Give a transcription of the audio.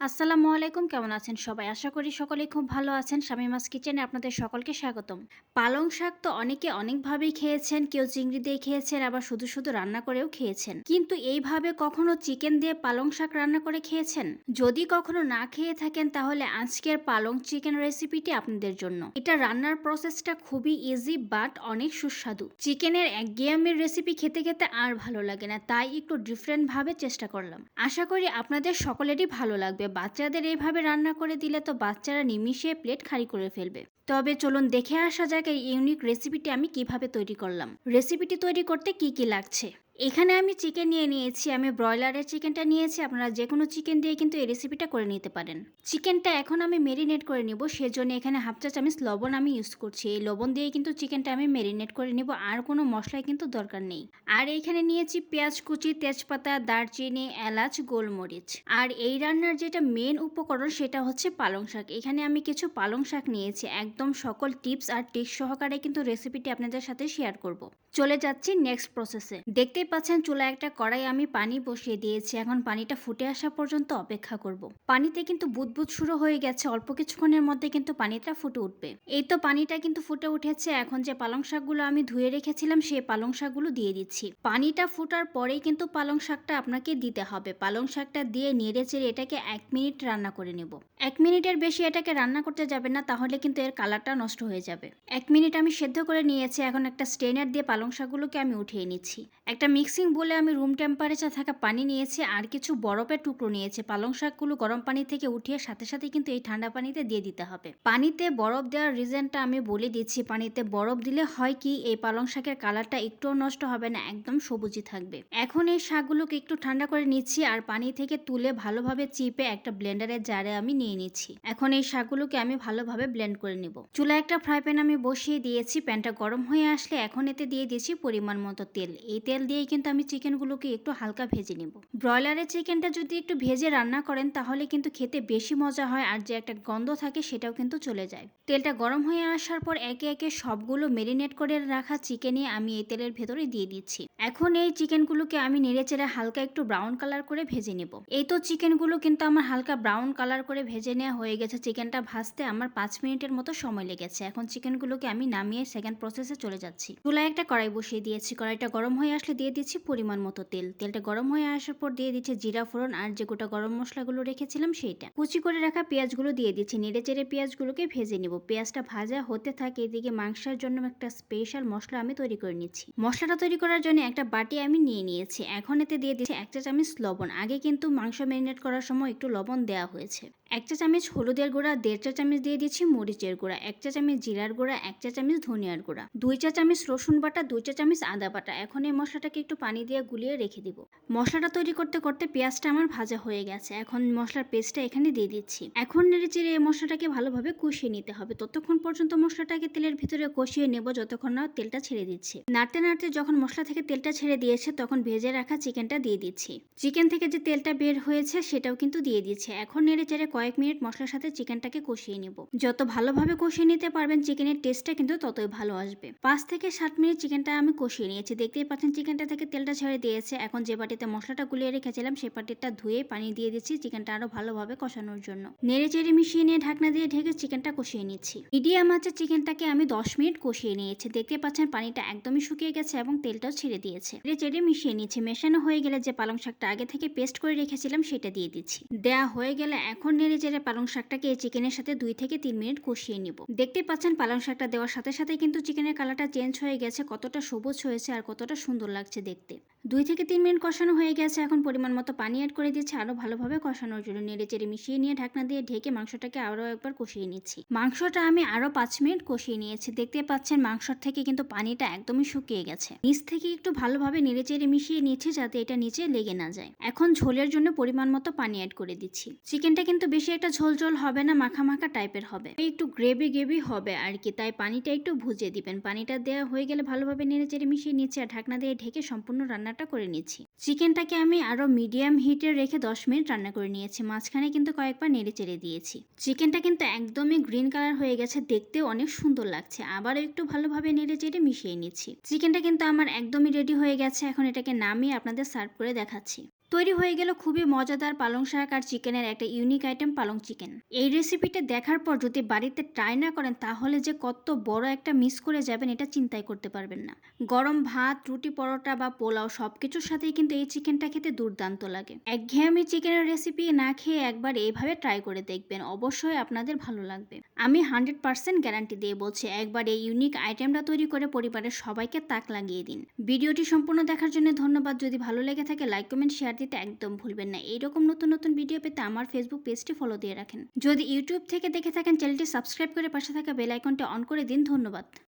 আসসালামু আলাইকুম, কেমন আছেন সবাই? আশা করি সকলেই খুব ভালো আছেন। শামীমাস কিচেনে আপনাদের সকলকে স্বাগতম। পালং শাক তো অনেকে অনেকভাবেই খেয়েছেন, কেউ চিংড়ি দিয়ে খেয়েছেন, আবার শুধু শুধু রান্না করেও খেয়েছেন। কিন্তু এইভাবে কখনো চিকেন দিয়ে পালং শাক রান্না করে খেয়েছেন? যদি কখনো না খেয়ে থাকেন তাহলে আজকের পালং চিকেন রেসিপিটি আপনাদের জন্য। এটা রান্নার প্রসেসটা খুবই ইজি বাট অনেক সুস্বাদু। চিকেনের একঘেয়েমির রেসিপি খেতে খেতে আর ভালো লাগে না, তাই একটু ডিফারেন্ট ভাবে চেষ্টা করলাম। আশা করি আপনাদের সকলেরই ভালো লাগবে। বাচ্চাদের এইভাবে রান্না করে দিলে তো বাচ্চারা নিমিষে প্লেট খালি করে ফেলবে। তবে চলুন দেখে আসা যাক এই ইউনিক রেসিপিটি আমি কিভাবে তৈরি করলাম। রেসিপিটি তৈরি করতে কি কি লাগছে। এখানে আমি চিকেন নিয়ে নিয়েছি, আমি ব্রয়লারের চিকেনটা নিয়েছি। আপনারা যে কোনো চিকেন দিয়ে কিন্তু এই রেসিপিটা করে নিতে পারেন। চিকেনটা এখন আমি মেরিনেট করে নিব, সেজন্য এখানে হাফ চা চামচ লবণ আমি ইউজ করছি। এই লবণ দিয়ে কিন্তু চিকেনটা আমি মেরিনেট করে নিব, আর কোনো মশলাই কিন্তু দরকার নেই। আর এইখানে নিয়েছি পেঁয়াজ কুচি, তেজপাতা, দারচিনি, এলাচ, গোলমরিচ। আর এই রান্নার যেটা মেন উপকরণ সেটা হচ্ছে পালং শাক। এখানে আমি কিছু পালং শাক নিয়েছি, একদম সকল টিপস আর ট্রিক্স সহকারে কিন্তু রেসিপিটি আপনাদের সাথে শেয়ার করব। চলে যাচ্ছি নেক্সট প্রসেসে। দেখতেই পাচ্ছেন চুলায় একটা কড়াই আমি পানি বসিয়ে দিয়েছি, এখন পানিটা ফুটে আসা পর্যন্ত অপেক্ষা করব। পানিতে কিন্তু বুদবুদ শুরু হয়ে গেছে, অল্প কিছুক্ষণের মধ্যে কিন্তু পানিটা ফুটে উঠবে। এই তো পানিটা কিন্তু ফুটে উঠেছে। এখন যে পালং শাকগুলো আমি ধুয়ে রেখেছিলাম সেই পালং শাকগুলো দিয়ে দিচ্ছি। পানিটা ফুটার পরেই কিন্তু পালং শাকটা আপনাকে দিতে হবে। পালং শাকটা দিয়ে নেড়ে চেড়ে এটাকে 1 মিনিট রান্না করে নেব। 1 মিনিটের বেশি এটাকে রান্না করতে যাবে না, তাহলে কিন্তু এর কালারটা নষ্ট হয়ে যাবে। 1 মিনিট আমি সেদ্ধ করে নিয়েছি, এখন একটা স্ট্রেনার দিয়ে পালং শাকগুলোকে আমি উঠিয়ে নিচ্ছি। একটা মিক্সিং বলে আমি রুম টেম্পারেচার থাকা পানি নিয়েছি আর কিছু বরফের টুকরো নিয়েছি। পালং শাকগুলো গরম পানি থেকে উঠিয়ে সাথে সাথে কিন্তু এই ঠান্ডা পানিতে দিয়ে দিতে হবে। পানিতে বরফ দেওয়ার রিজনটা আমি বলে দিচ্ছি। পানিতে বরফ দিলে হয় কি, এই পালং শাকের কালারটা একটুও নষ্ট হবে না, একদম সবুজই থাকবে। এখন এই শাকগুলোকে একটু ঠান্ডা করে নিচ্ছি আর পানি থেকে তুলে ভালোভাবে চিপে একটা ব্লেন্ডারের জারে আমি নিয়ে নিচ্ছি। এখন এই শাকগুলোকে আমি ভালোভাবে ব্লেন্ড করে নিব। চুলায় একটা ফ্রাই প্যান আমি বসিয়ে দিয়েছি। প্যানটা গরম হয়ে আসলে এখন এতে দিয়ে দিয়েছি পরিমাণ মতো তেল। এই তেল দিয়েই কিন্তু আমি চিকেনগুলোকে একটু হালকা ভেজে নিব। ব্রয়লারের চিকেনটা যদি একটু ভেজে রান্না করেন তাহলে কিন্তু খেতে বেশি মজা হয়, আর যে একটা গন্ধ থাকে সেটাও কিন্তু চলে যায়। তেলটা গরম হয়ে আসার পর একে একে সবগুলো মেরিনেট করে রাখা চিকেনই আমি এই তেলের ভেতরে দিয়ে দিচ্ছি। এখন এই চিকেনগুলোকে আমি নেড়েচেড়ে হালকা একটু ব্রাউন কালার করে ভেজে নেব। এই তো চিকেনগুলো কিন্তু আমার হালকা ব্রাউন কালার করে ভেজে নেওয়া হয়ে গেছে। চিকেনটা ভাজতে আমার 5 মিনিটের মতো সময় লেগেছে। এখন চিকেনগুলোকে আমি নামিয়ে সেকেন্ড প্রসেসে চলে যাচ্ছি। চুলায় একটা কড়াই বসিয়ে দিয়েছি। কড়াইটা গরম হয়ে আসলে দিয়ে দিচ্ছি পরিমাণ মতো তেল। তেলটা গরম হয়ে আসার পর দিয়ে দিচ্ছি জিরা ফোড়ন আর যে গোটা গরম মশলাগুলো রেখেছিলাম সেইটা। কুচি করে রাখা পেঁয়াজগুলো দিয়ে দিচ্ছি। নেড়েচেড়ে পেঁয়াজগুলোকে ভেজে নিব। পেঁয়াজটা ভাজা হতে থাকে, এদিকে মাংসের জন্য একটা স্পেশাল মশলা আমি তৈরি করে নিচ্ছি। মশলাটা তৈরি করার জন্য একটা বাটি আমি নিয়ে নিয়েছি। এখন এতে দিয়ে দিচ্ছি 1 চা চামচ লবণ। আগে কিন্তু মাংস ম্যারিনেট করার সময় একটু লবণ দেওয়া হয়েছে। 1 চা চামচ হলুদের গুঁড়া, 1.5 চা চামচ দিয়ে দিচ্ছি মরিচের গুঁড়া, 1 চা চামচ জিরার গুঁড়া, 1 চা চামচ ধনিয়ার গুঁড়া, 2 চা চামচ রসুন বাটা, 2 চা চামচ আদা বাটা। এখন এই মশলাটাকে একটু পানি দিয়ে গুলিয়ে রেখে দিব। মশলাটা তৈরি করতে করতে পেঁয়াজটা আমার ভাজা হয়ে গেছে। এখন মশলার পেস্টটা এখানে দিয়ে দিচ্ছি। এখন নেড়েচেড়ে এই মশলাটাকে ভালোভাবে কষিয়ে নিতে হবে। ততক্ষণ পর্যন্ত মশলাটাকে তেলের ভিতরে কষিয়ে নেব যতক্ষণ না তেলটা ছেড়ে দিচ্ছে। নাড়তে নাড়তে যখন মশলা থেকে তেলটা ছেড়ে দিয়েছে তখন ভেজে রাখা চিকেনটা দিয়ে দিচ্ছি। চিকেন থেকে যে তেলটা বের হয়েছে সেটাও কিন্তু দিয়ে দিচ্ছে। এখন নেড়েচেড়ে কয়েক মিনিট মশলার সাথে চিকেনটাকে কষিয়ে নিব। যত ভালোভাবে কষিয়ে নিতে পারবেন চিকেনের টেস্টটা কিন্তু ততই ভালো আসবে। 5 থেকে 7 মিনিট চিকেনটা আমি কষিয়ে নিয়েছি। দেখতেই পাচ্ছেন চিকেনটা থেকে তেলটা ছেড়ে দিয়েছে। এখন যে বাটিতে মশলাটা গুলিয়ে রেখেছিলাম সেই বাটিটা ধুয়ে পানি দিয়ে দিচ্ছি চিকেনটা আরো ভালোভাবে কষানোর জন্য। নেড়েচেড়ে মিশিয়ে নিয়ে ঢাকনা দিয়ে ঢেকে চিকেনটা কষিয়ে নিচ্ছি। মিডিয়াম আঁচে চিকেনটাকে আমি 10 মিনিট কষিয়ে নিয়েছি। দেখতে পাচ্ছেন পানিটা একদমই শুকিয়ে গেছে এবং তেলটাও ছেড়ে দিয়েছে। নেড়েচেড়ে মিশিয়ে নিচ্ছি। মেশানো হয়ে গেলে যে পালং শাকটা আগে থেকে পেস্ট করে রেখেছিলাম সেটা দিয়ে দিচ্ছি। দেয়া হয়ে গেলে এখন নেড়েচেড়ে পালং শাকটাকে এই চিকেনের সাথে 2 থেকে 3 মিনিট কষিয়ে নিব। দেখতে পাচ্ছেন পালং শাকটা দেওয়ার সাথে সাথে কিন্তু চিকেনের কালারটা চেঞ্জ হয়ে গেছে, কতটা সবুজ হয়েছে আর কতটা সুন্দর লাগছে দেখতে। 2 থেকে 3 মিনিট কষানো হয়ে গেছে। এখন পরিমাণ মতো পানি অ্যাড করে দিচ্ছি আরো ভালোভাবে কষানোর জন্য। নেড়েচেড়ে মিশিয়ে নিয়ে ঢাকনা দিয়ে ঢেকে মাংসটাকে আরো একবার কষিয়ে নিচ্ছি। মাংসটা আমি আরো 5 মিনিট কষিয়ে নিয়েছি। দেখতে পাচ্ছেন মাংসর থেকে কিন্তু পানিটা একদমই শুকিয়ে গেছে। নিচ থেকে একটু ভালোভাবে নেড়েচেড়ে মিশিয়ে নিচ্ছি যাতে এটা নিচে লেগে না যায়। এখন ঝোলের জন্য পরিমাণ মতো পানি অ্যাড করে দিচ্ছি। চিকেনটা কিন্তু বেশি একটা ঝোল ঝোল হবে না, মাখা মাখা টাইপের হবে, একটু গ্রেভি গ্রেভি হবে আর কি, তাই পানিটা একটু ভুজে দিবেন। পানিটা দেওয়া হয়ে গেলে ভালোভাবে নেড়েচেড়ে মিশিয়ে নিচ্ছি আর ঢাকনা দিয়ে ঢেকে সম্পূর্ণ রান্নাটা করে নিচ্ছি। চিকেনটাকে আমি আরো মিডিয়াম হিটে রেখে 10 মিনিট রান্না করে নিয়েছি। মাঝখানে কিন্তু কয়েকবার নেড়েচেড়ে দিয়েছি। চিকেনটা কিন্তু একদমই গ্রিন কালার হয়ে গেছে, দেখতেও অনেক সুন্দর লাগছে। আবারও একটু ভালোভাবে নেড়েচেড়ে মিশিয়ে নিচ্ছি। চিকেনটা কিন্তু আমার একদমই রেডি হয়ে গেছে। এখন এটাকে নামিয়ে আপনাদের সার্ভ করে দেখাচ্ছি। তৈরি হয়ে গেল খুবই মজাদার পালং শাক আর চিকেনের একটা ইউনিক আইটেম পালং চিকেন। এই রেসিপিটা দেখার পর যদি বাড়িতে ট্রাই না করেন তাহলে যে কত বড় একটা মিস করে যাবেন এটা চিন্তাই করতে পারবেন না। গরম ভাত, রুটি, পরোটা বা পোলাও সবকিছুর সাথেই কিন্তু এই চিকেনটা খেতে দুর্দান্ত লাগে। একঘেয়েমি চিকেনের রেসিপি না খেয়ে একবার এইভাবে ট্রাই করে দেখবেন, অবশ্যই আপনাদের ভালো লাগবে। আমি 100% গ্যারান্টি দিয়ে বলছি, একবার এই ইউনিক আইটেমটা তৈরি করে পরিবারের সবাইকে তাক লাগিয়ে দিন। ভিডিওটি সম্পূর্ণ দেখার জন্য ধন্যবাদ। যদি ভালো লেগে থাকে লাইক, কমেন্ট, শেয়ার দিতে একদম ভুলবেন না। এইরকম নতুন নতুন ভিডিও পেতে আমার ফেসবুক পেজটি ফলো দিয়ে রাখেন। যদি ইউটিউব থেকে দেখে থাকেন চ্যানেলটি সাবস্ক্রাইব করে পাশে থাকা বেল আইকনটি অন করে দিন। ধন্যবাদ।